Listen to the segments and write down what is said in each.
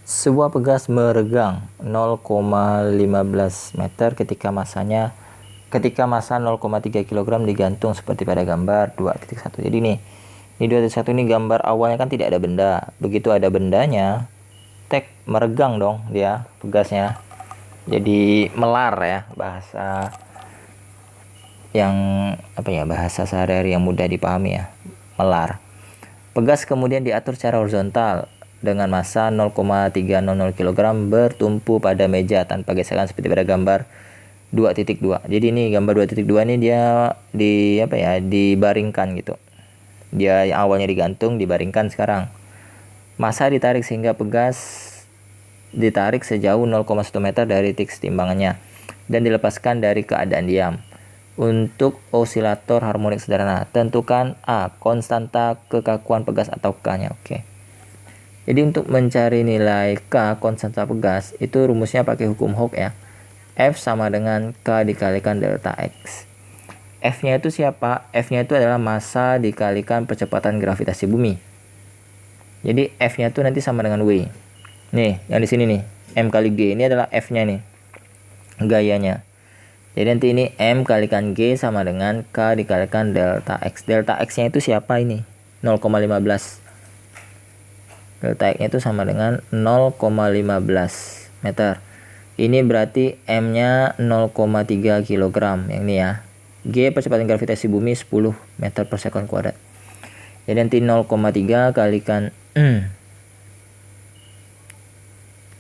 Sebuah pegas meregang 0,15 meter ketika masa 0,3 kg digantung seperti pada gambar 2.1. Jadi ini 2.1 ini gambar awalnya kan tidak ada benda. Begitu ada bendanya, meregang dong dia pegasnya. Jadi melar ya, bahasa yang bahasa sehari-hari yang mudah dipahami ya, melar. Pegas kemudian diatur secara horizontal dengan massa 0,300 kg bertumpu pada meja tanpa gesekan seperti pada gambar 2.2. Jadi ini gambar 2.2 ini dia dibaringkan gitu. Dia yang awalnya digantung dibaringkan sekarang. Massa ditarik sehingga pegas ditarik sejauh 0,1 meter dari titik timbangannya dan dilepaskan dari keadaan diam. Untuk osilator harmonik sederhana, tentukan A. konstanta kekakuan pegas atau K-nya. Oke. Jadi untuk mencari nilai K, konstanta pegas, itu rumusnya pakai hukum Hooke ya. F sama dengan K dikalikan delta X. F-nya itu siapa? F-nya itu adalah massa dikalikan percepatan gravitasi bumi. Jadi F-nya itu nanti sama dengan W. Nih, yang di sini nih, M kali G. Ini adalah F-nya nih, gayanya. Jadi nanti ini M kalikan G sama dengan K dikalikan delta X. Delta X-nya itu siapa ini? 0,15. Delta X-nya itu sama dengan 0,15 meter. Ini berarti M-nya 0,3 kg yang ini ya. G percepatan gravitasi bumi 10 meter per sekon kuadrat. Jadi nanti 0,3 kalikan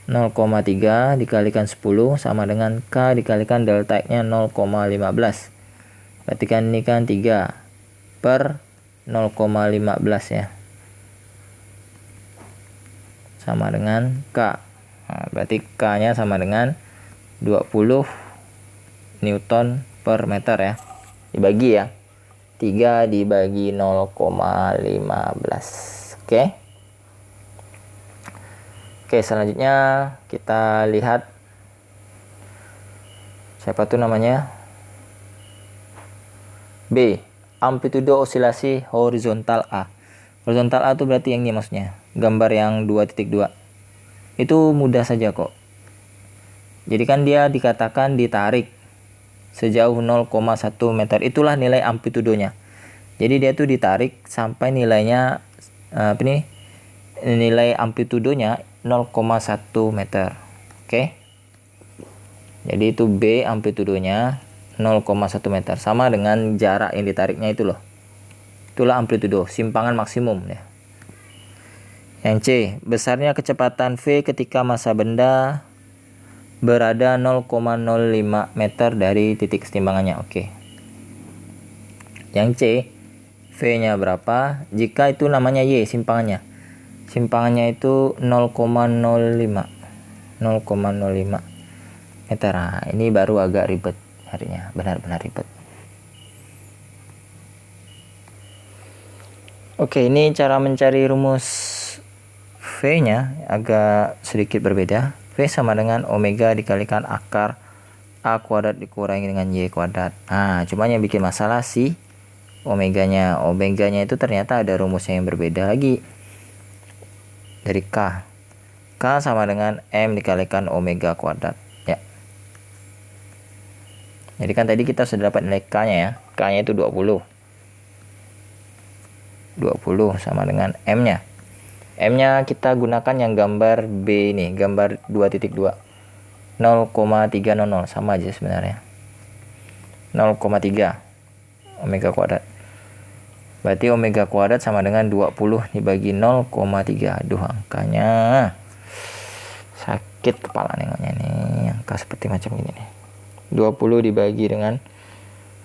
0,3 dikalikan 10 sama dengan K dikalikan delta X-nya 0,15. Berarti kan ini kan 3 per 0,15 ya. Sama dengan K. Nah, berarti K-nya sama dengan 20 Newton per meter ya. Dibagi ya. 3 dibagi 0,15. Oke. Oke, selanjutnya kita lihat siapa tuh namanya? B. Amplitudo osilasi horizontal A. Horizontal A itu berarti yang ini maksudnya. Gambar yang 2.2. Itu mudah saja kok. Jadi kan dia dikatakan ditarik sejauh 0,1 meter. Itulah nilai amplitudonya. Jadi dia tuh ditarik sampai nilainya nilai amplitudonya 0,1 meter. Oke. Jadi itu B amplitudonya 0,1 meter. Sama dengan jarak yang ditariknya itu loh. Itulah amplitudo, simpangan maksimum ya. Yang C, besarnya kecepatan V ketika massa benda berada 0,05 meter dari titik kesetimbangannya. Oke. Yang C, V-nya berapa? Jika itu namanya Y simpangannya. Simpangannya itu 0,05 meter. Nah, ini baru agak ribet harinya, benar-benar ribet. Oke, ini cara mencari rumus V-nya agak sedikit berbeda. V sama dengan omega dikalikan akar A kuadrat dikurangi dengan Y kuadrat. Nah, cuma yang bikin masalah sih omeganya. Omeganya itu ternyata ada rumusnya yang berbeda lagi. Dari K. K sama dengan M dikalikan omega kuadrat. Ya. Jadi kan tadi kita sudah dapat nilai K-nya ya. K-nya itu 20. 20 sama dengan M-nya. M-nya kita gunakan yang gambar B ini, gambar 2.2. 0,300 sama aja sebenarnya. 0,3 omega kuadrat. Berarti omega kuadrat sama dengan 20 dibagi 0,3. Aduh, angkanya sakit kepala nengoknya nih. Angka seperti macam ini nih. 20 dibagi dengan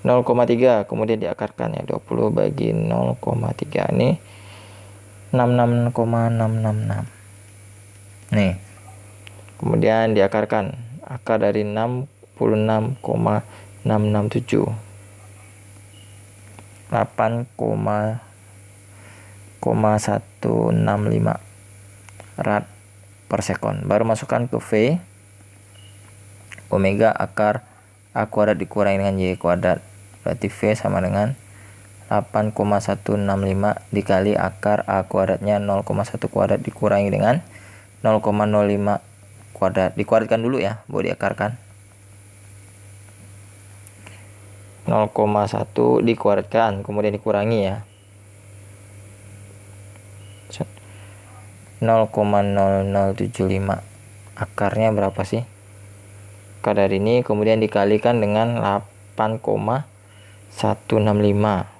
0,3 kemudian diakarkan ya. 20 bagi 0,3 ini 66,666. Nih. Kemudian diakarkan. Akar dari 66,667. 8,165 rad per sekon. Baru masukkan ke V. Omega akar A kuadrat dikurangi dengan Y kuadrat. Berarti V sama dengan 8,165 dikali akar A kuadratnya 0,1 kuadrat dikurangi dengan 0,05 kuadrat. Dikuadratkan dulu ya, boleh diakarkan. 0,1 dikuadratkan, kemudian dikurangi ya. 0,0075. Akarnya berapa sih? Akar dari ini kemudian dikalikan dengan 8,165.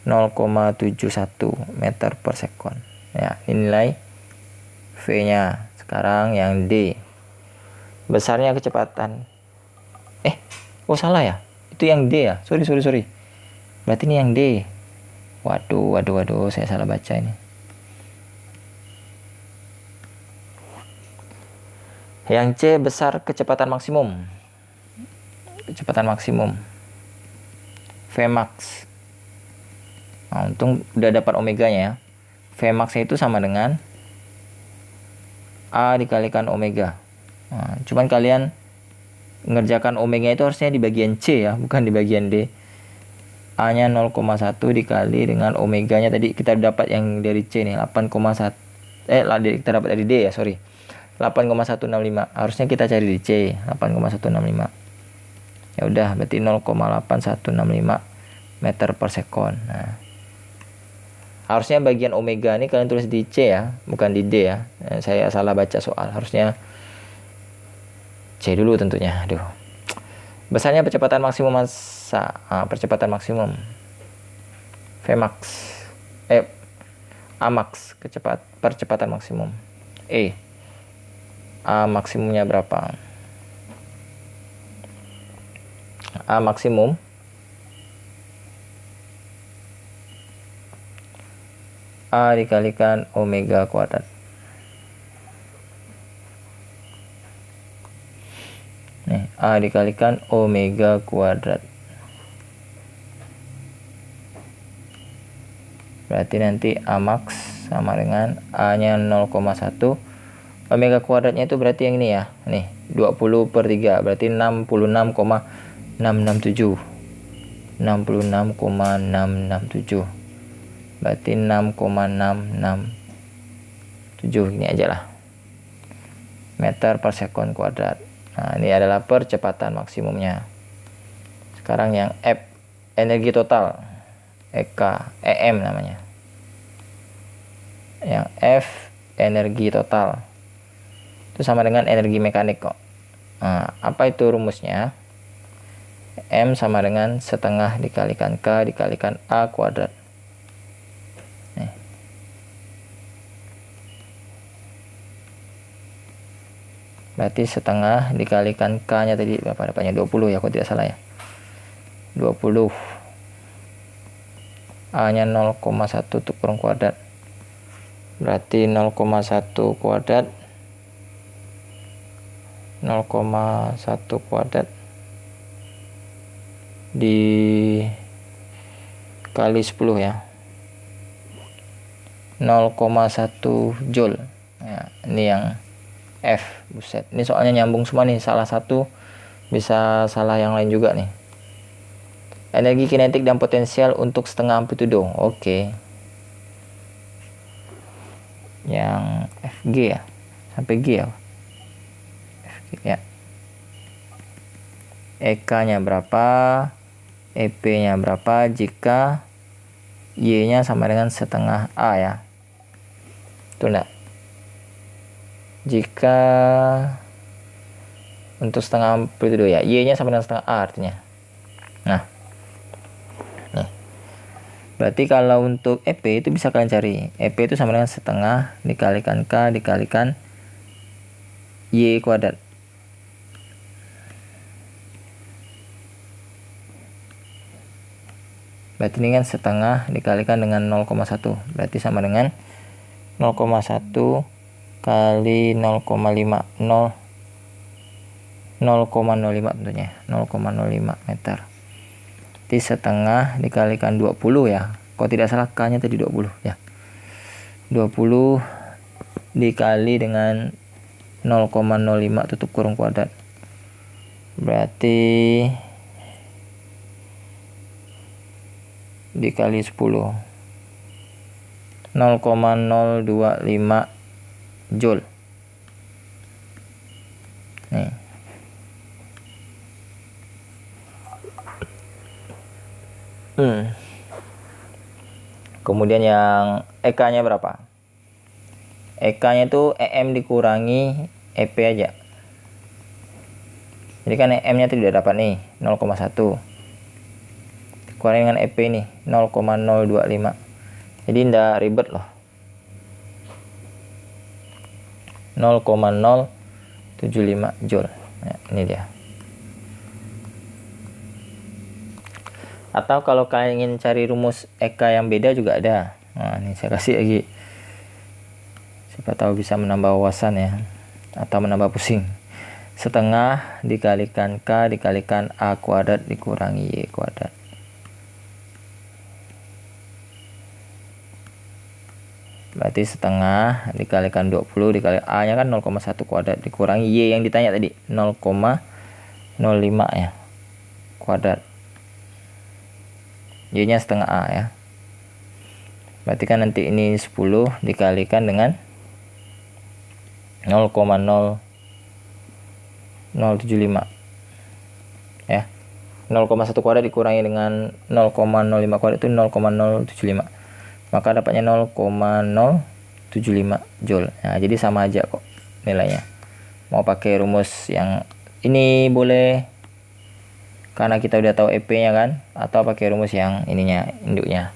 0,71 meter per sekon. Ya, ini nilai V-nya. Sekarang yang D. Besarnya kecepatan. Oh salah ya? Itu yang D ya? Sorry. Berarti ini yang D. Waduh, saya salah baca ini. Yang C, besar kecepatan maksimum. Kecepatan maksimum. Vmax. Nah, untung udah dapat omeganya ya. Vmax itu sama dengan A dikalikan omega. Nah, cuman kalian ngerjakan omega itu harusnya di bagian C ya, bukan di bagian D. A-nya 0,1 dikali dengan omeganya tadi kita dapat yang dari C nih, 8,1. Kita dapat dari D ya, sorry. 8,165. Harusnya kita cari di C, 8,165. Ya udah, berarti 0,8165 meter per sekon. Nah, harusnya bagian omega ini kalian tulis di C ya, bukan di D ya. Saya salah baca soal. Harusnya C dulu tentunya. Aduh. Besarnya percepatan maksimum massa. Percepatan maksimum. Vmax. Amax, percepatan maksimum. A maksimumnya berapa? A maksimum A dikalikan omega kuadrat. Nih, A dikalikan omega kuadrat. Berarti nanti A max sama dengan A-nya 0,1. Omega kuadratnya itu berarti yang ini ya. Nih, 20/3 berarti 66,667. 66,667. Berarti 6,667. Ini aja lah. Meter per sekon kuadrat. Nah, ini adalah percepatan maksimumnya. Sekarang yang F, energi total. EM namanya. Yang F, energi total. Itu sama dengan energi mekanik kok. Nah, apa itu rumusnya? M sama dengan setengah dikalikan K dikalikan A kuadrat. Nih. Berarti setengah dikalikan K nya tadi berapa dapatnya? 20 ya, kalau tidak salah ya. 20. A nya 0,1 kurang kuadrat. Berarti 0,1 kuadrat 0,1 kuadrat dikali 10 ya, 0,1 joule ya. Ini yang F. Buset, ini soalnya nyambung semua nih, salah satu bisa salah yang lain juga nih. Energi kinetik dan potensial untuk setengah amplitudo. Oke. Yang FG ya, sampai G ya. Ya. EK-nya berapa? EP-nya berapa jika Y-nya sama dengan setengah A ya? Itu enggak? Jika untuk setengah amplitudo ya, Y-nya sama dengan setengah A artinya. Nah. Nih. Berarti kalau untuk EP itu bisa kalian cari. EP itu sama dengan setengah dikalikan K dikalikan Y kuadrat. Berarti ini kan setengah dikalikan dengan 0,1. Berarti sama dengan 0,1 kali 0,5. 0,05 tentunya. 0,05 meter. Berarti setengah dikalikan 20 ya. Kalau tidak salah K-nya tadi 20 ya. 20 dikali dengan 0,05 tutup kurung kuadrat. Berarti dikali 10 0,025 Joule. Nih. Kemudian yang EK-nya berapa? EK-nya itu EM dikurangi EP aja. Jadi kan EM-nya tidak dapat nih 0,1. Dikurangi dengan EP nih 0,025. Jadi tidak ribet loh. 0,075 Joule. Nah, ini dia. Atau kalau kalian ingin cari rumus EK yang beda juga ada. Nah, ini saya kasih lagi. Siapa tahu bisa menambah wawasan ya, atau menambah pusing. Setengah dikalikan K dikalikan A kuadrat dikurangi Y kuadrat. Berarti setengah dikalikan 20 dikali A nya kan 0,1 kuadrat dikurangi Y yang ditanya tadi 0,05 ya kuadrat. Y nya setengah A ya. Berarti kan nanti ini 10 dikalikan dengan 0,0075 ya. 0,1 kuadrat dikurangi dengan 0,05 kuadrat itu 0,075. Maka dapatnya 0,075 Joule. Nah, jadi sama aja kok nilainya. Mau pakai rumus yang ini boleh karena kita udah tahu EP-nya kan, atau pakai rumus yang ininya, induknya.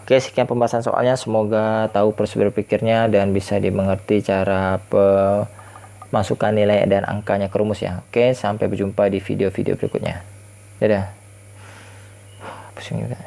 Oke, sekian pembahasan soalnya. Semoga tahu proses berpikirnya dan bisa dimengerti cara masukkan nilai dan angkanya ke rumus ya. Oke, sampai berjumpa di video-video berikutnya. Dadah. Pusing juga.